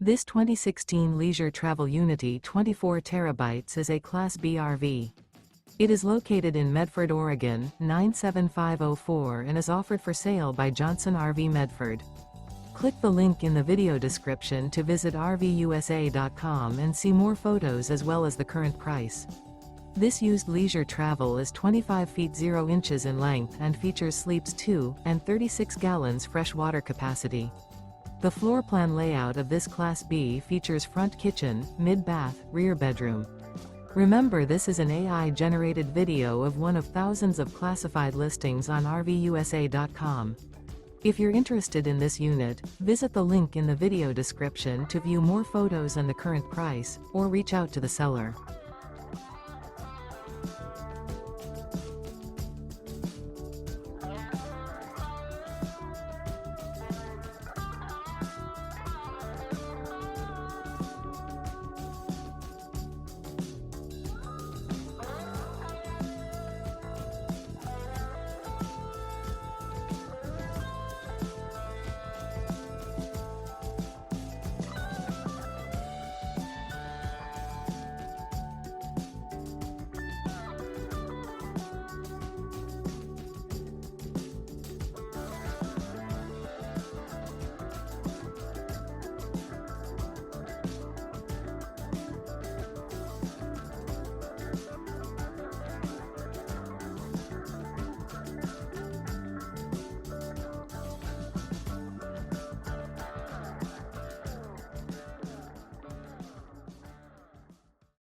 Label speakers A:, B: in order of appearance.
A: This 2016 Leisure Travel Unity 24 terabytes is a Class B RV. It is located in Medford, Oregon, 97504 and is offered for sale by Johnson RV Medford. Click the link in the video description to visit RVUSA.com and see more photos as well as the current price. This used leisure travel is 25 feet 0 inches in length and features sleeps 2 and 36 gallons fresh water capacity. The floor plan layout of this Class B features front kitchen, mid-bath, rear bedroom. Remember, this is an AI-generated video of one of thousands of classified listings on RVUSA.com. If you're interested in this unit, visit the link in the video description to view more photos and the current price, or reach out to the seller.